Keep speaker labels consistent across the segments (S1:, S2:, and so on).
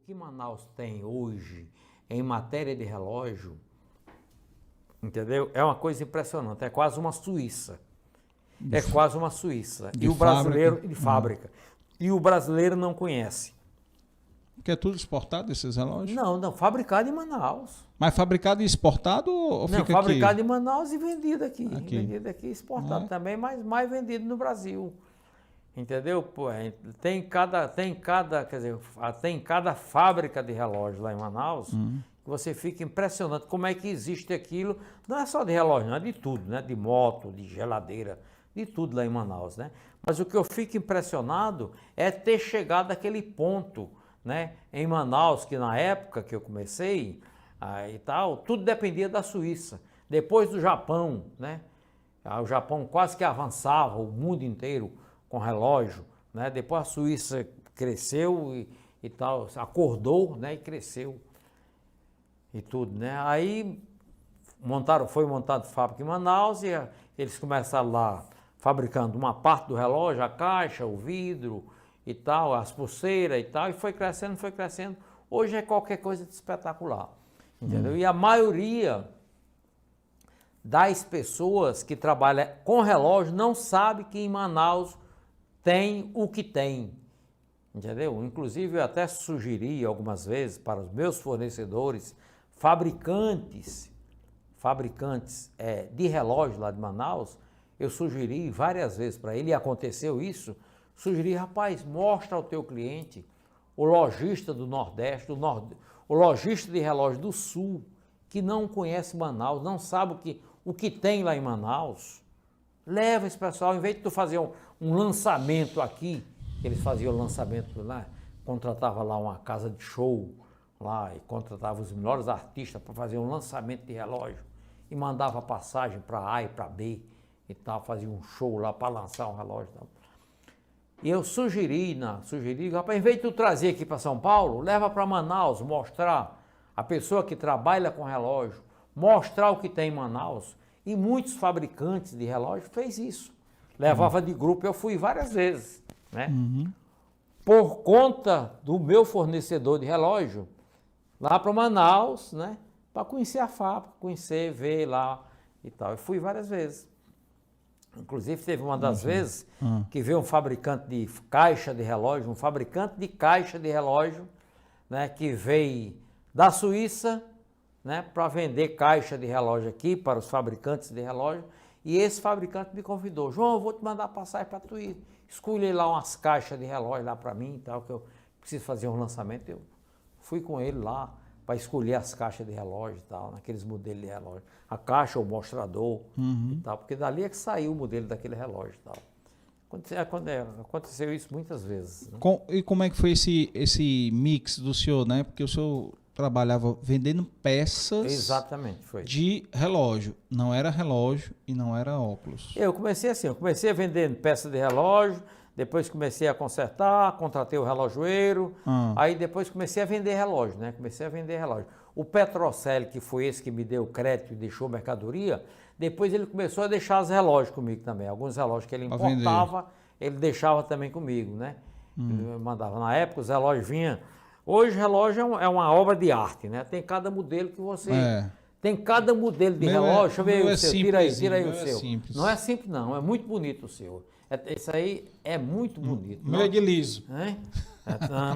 S1: que Manaus tem hoje em matéria de relógio, entendeu? É uma coisa impressionante, é quase uma Suíça. É quase uma Suíça. E o brasileiro, de fábrica. E o brasileiro não conhece.
S2: Porque é tudo exportado esses relógios?
S1: Não, fabricado em Manaus.
S2: Mas fabricado e exportado ou
S1: Não,
S2: fica
S1: fabricado
S2: aqui?
S1: em Manaus e vendido aqui. Vendido aqui, exportado também, mas mais vendido no Brasil. Entendeu? Pô, tem cada fábrica de relógio lá em Manaus que você fica impressionante como é que existe aquilo. Não é só de relógio, não é de tudo, né? De moto, de geladeira, de tudo lá em Manaus, né? Mas o que eu fico impressionado é ter chegado àquele ponto, né? Em Manaus, que na época que eu comecei e tal, tudo dependia da Suíça. Depois do Japão, né? O Japão quase que avançava o mundo inteiro com relógio, né? Depois a Suíça cresceu e tal, acordou, né? E cresceu e tudo, né? Aí foi montado fábrica em Manaus e eles começaram lá fabricando uma parte do relógio, a caixa, o vidro e tal, as pulseiras e tal, e foi crescendo, foi crescendo. Hoje é qualquer coisa de espetacular, entendeu? E a maioria das pessoas que trabalham com relógio não sabe que em Manaus tem o que tem, entendeu? Inclusive eu até sugeri algumas vezes para os meus fornecedores, fabricantes de relógio lá de Manaus, eu sugeri várias vezes para ele, e aconteceu isso, sugeri, rapaz, mostra ao teu cliente, o lojista do Nordeste, o lojista de relógio do Sul, que não conhece Manaus, não sabe o que tem lá em Manaus, leva esse pessoal, em vez de tu fazer um lançamento aqui, eles faziam o lançamento lá, contratava lá uma casa de show, lá, e contratava os melhores artistas para fazer um lançamento de relógio, e mandava passagem para A e para B, e tal, fazia um show lá para lançar um relógio. Tal. E eu sugeri, rapaz, em vez de tu trazer aqui para São Paulo, leva para Manaus, mostrar a pessoa que trabalha com relógio, mostrar o que tem em Manaus. E muitos fabricantes de relógio fez isso. Levava de grupo, eu fui várias vezes, né? Por conta do meu fornecedor de relógio, lá para Manaus, né? Para conhecer a fábrica, conhecer, ver lá e tal. Eu fui várias vezes. Inclusive teve uma das vezes que veio um fabricante de caixa de relógio, né, que veio da Suíça, né, para vender caixa de relógio aqui para os fabricantes de relógio, e esse fabricante me convidou, João, eu vou te mandar passagem para tu ir, escolher lá umas caixas de relógio lá para mim e tal, que eu preciso fazer um lançamento. Eu fui com ele lá para escolher as caixas de relógio e tal, naqueles modelos de relógio. A caixa, o mostrador e tal, porque dali é que saiu o modelo daquele relógio e tal. Aconteceu isso muitas vezes. Né?
S2: E como é que foi esse mix do senhor, né? Porque o senhor trabalhava vendendo peças.
S1: Exatamente, foi.
S2: De relógio. Não era relógio e não era óculos.
S1: Eu comecei assim, eu comecei vendendo peças de relógio, depois comecei a consertar, contratei o relojoeiro, aí depois comecei a vender relógio, né? O Petrocel, que foi esse que me deu crédito e deixou mercadoria, depois ele começou a deixar os relógios comigo também. Alguns relógios que ele importava, ele deixava também comigo, né? Ele mandava. Na época os relógios vinham. Hoje o relógio é uma obra de arte, né? Tem cada modelo que você... Tem cada modelo de relógio. Deixa eu ver o seu. Tira aí o seu.
S2: Simples.
S1: Não é simples, não. É muito bonito o seu. Isso aí é muito bonito.
S2: Meu é de liso.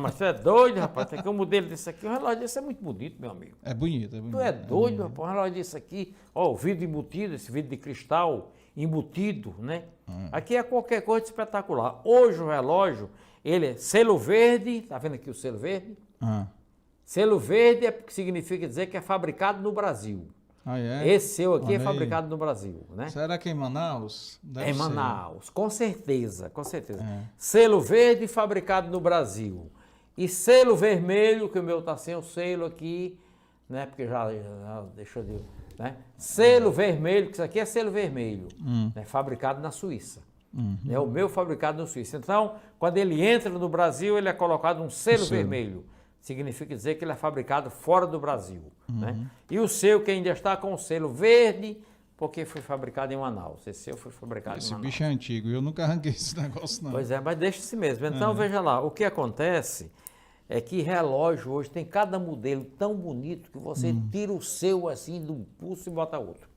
S1: Mas tu é doido, rapaz. Tem que um modelo desse aqui. Um relógio desse é muito bonito, meu amigo.
S2: É bonito.
S1: Tu é doido, rapaz. Um relógio desse aqui. Ó, o vidro embutido, esse vidro de cristal embutido, né? Aqui é qualquer coisa de espetacular. Hoje o relógio, ele é selo verde. Tá vendo aqui o selo verde? Selo verde significa dizer que é fabricado no Brasil. Esse seu aqui é fabricado no Brasil, né?
S2: Será que é em Manaus?
S1: Deve ser. Manaus, com certeza. Selo verde fabricado no Brasil. E selo vermelho, que o meu está sem o selo aqui, né? Porque já deixou de... Né? Selo vermelho, que isso aqui é selo vermelho, né? Fabricado na Suíça. É o meu fabricado na Suíça. Então, quando ele entra no Brasil, ele é colocado um selo vermelho. Significa dizer que ele é fabricado fora do Brasil. Né? E o seu, que ainda está com o selo verde, porque foi fabricado em Manaus. Esse seu foi fabricado em Manaus.
S2: Esse bicho é antigo, eu nunca arranquei esse negócio, não.
S1: Pois é, mas deixa assim mesmo. Então, veja lá, o que acontece é que relógio hoje tem cada modelo tão bonito que você tira o seu assim do pulso e bota outro.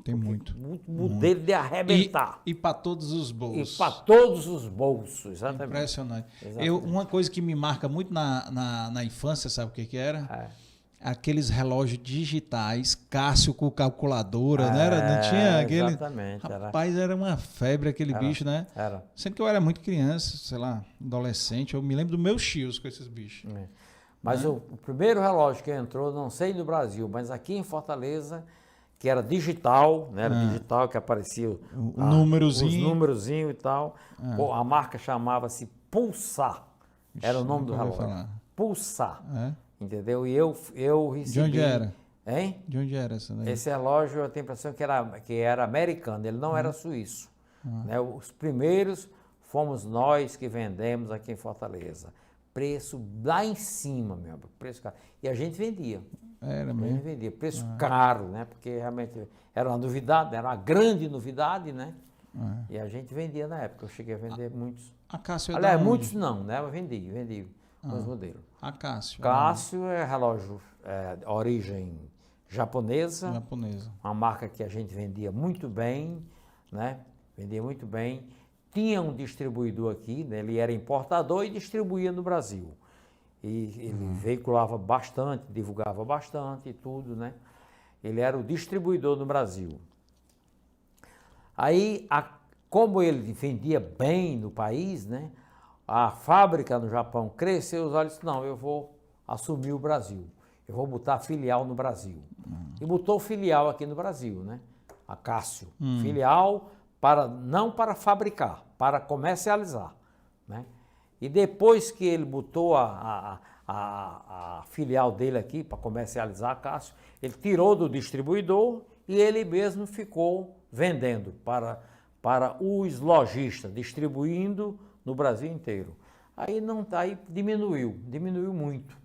S2: Tem muito.
S1: Muito modelo de arrebentar.
S2: E para todos os bolsos.
S1: E para todos os bolsos, exatamente.
S2: Impressionante.
S1: Exatamente.
S2: Uma coisa que me marca muito na infância, sabe o que era? Aqueles relógios digitais, Cássio com calculadora, né? Não tinha aquele...
S1: Exatamente.
S2: Rapaz, era uma febre aquele bicho, né?
S1: Era.
S2: Sendo que eu era muito criança, sei lá, adolescente, eu me lembro dos meus tios com esses bichos.
S1: Mas o primeiro relógio que entrou, não sei no Brasil, mas aqui em Fortaleza, que era digital, né? Era digital, que aparecia os númerozinho e tal. Pô, a marca chamava-se Pulsar. Era o nome do relógio. Pulsar. Entendeu? E eu recebi...
S2: De onde era?
S1: Hein?
S2: De onde era essa daí?
S1: Esse relógio, eu tenho a impressão que era americano, ele não era suíço. Né? Os primeiros fomos nós que vendemos aqui em Fortaleza. Preço lá em cima, meu amigo, preço caro. E a gente vendia.
S2: Era
S1: A gente
S2: mesmo?
S1: vendia, preço caro, né? Porque realmente era uma novidade, era uma grande novidade, né? E a gente vendia na época, eu cheguei a vender muitos.
S2: A Cássio é
S1: Aliás,
S2: da onde?
S1: muitos não, né? Eu vendi os modelos.
S2: A Cássio.
S1: Cássio é relógio origem japonesa, uma marca que a gente vendia muito bem, né? Vendia muito bem. Tinha um distribuidor aqui, né? Ele era importador e distribuía no Brasil. E ele veiculava bastante, divulgava bastante e tudo, né? Ele era o distribuidor no Brasil. Aí, como ele vendia bem no país, né? A fábrica no Japão cresceu, os olhos disse, não, eu vou assumir o Brasil. Eu vou botar filial no Brasil. E botou filial aqui no Brasil, né? A Cássio. Filial não para fabricar, para comercializar, né? E depois que ele botou a filial dele aqui para comercializar a Cássio, ele tirou do distribuidor e ele mesmo ficou vendendo para os lojistas, distribuindo no Brasil inteiro. Aí diminuiu muito,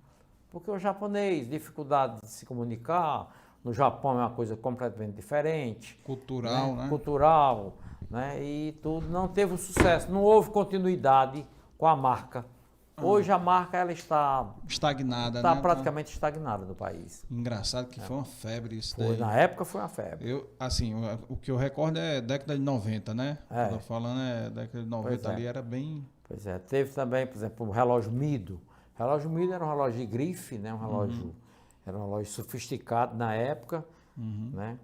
S1: porque o japonês, dificuldade de se comunicar, no Japão é uma coisa completamente diferente.
S2: Cultural, né?
S1: Cultural, né? E tudo não teve um sucesso, não houve continuidade com a marca. Hoje a marca ela está
S2: estagnada,
S1: está
S2: né?
S1: praticamente estagnada no país.
S2: Engraçado que foi uma febre isso
S1: Foi,
S2: daí.
S1: na época foi uma febre.
S2: O que eu recordo é década de 90, né?
S1: É.
S2: Tô falando década de 90 ali, era bem...
S1: Pois é, teve também, por exemplo, o relógio Mido. O relógio Mido era um relógio de grife, né? Era um relógio sofisticado na época, né?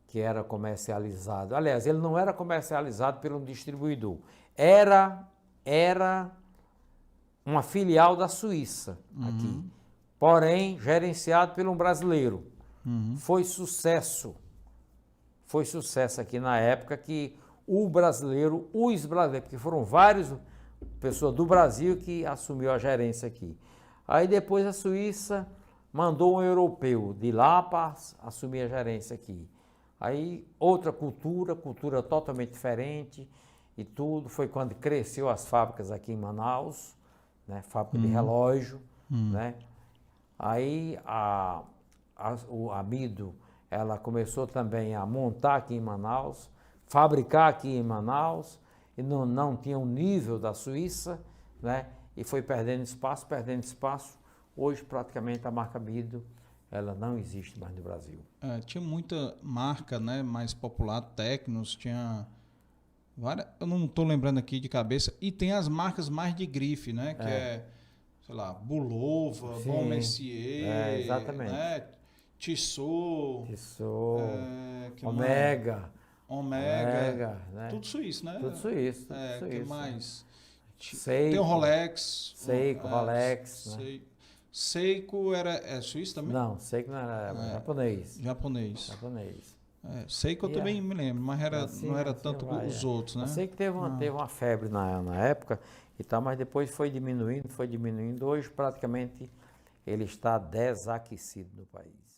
S1: Que era comercializado. Aliás, ele não era comercializado por um distribuidor. Era uma filial da Suíça aqui, porém gerenciado por um brasileiro. Foi sucesso aqui na época que os brasileiros, porque foram várias pessoas do Brasil que assumiu a gerência aqui. Aí depois a Suíça mandou um europeu de lá para assumir a gerência aqui. Aí outra cultura totalmente diferente e tudo. Foi quando cresceu as fábricas aqui em Manaus, né? Fábrica de relógio, né? Aí o Amido, ela começou também a montar aqui em Manaus, fabricar aqui em Manaus, e não tinha o nível da Suíça, né? E foi perdendo espaço. Hoje praticamente a marca Amido, ela não existe mais no Brasil.
S2: Tinha muita marca, né, mais popular, Tecnos, tinha várias, eu não estou lembrando aqui de cabeça, e tem as marcas mais de grife, né, que sei lá, Bulova, Bom Messier,
S1: exatamente.
S2: Né, Tissot,
S1: Omega,
S2: né? Tudo suíço, né?
S1: Tudo suíço.
S2: Que mais?
S1: Seiko,
S2: tem o Rolex.
S1: Rolex.
S2: Né? Seiko é suíço também?
S1: Não, Seiko não era japonês.
S2: Seiko eu também me lembro, mas não era tanto os outros, né?
S1: Eu sei que teve uma febre na época, e tal, mas depois foi diminuindo. Hoje praticamente ele está desaquecido no país.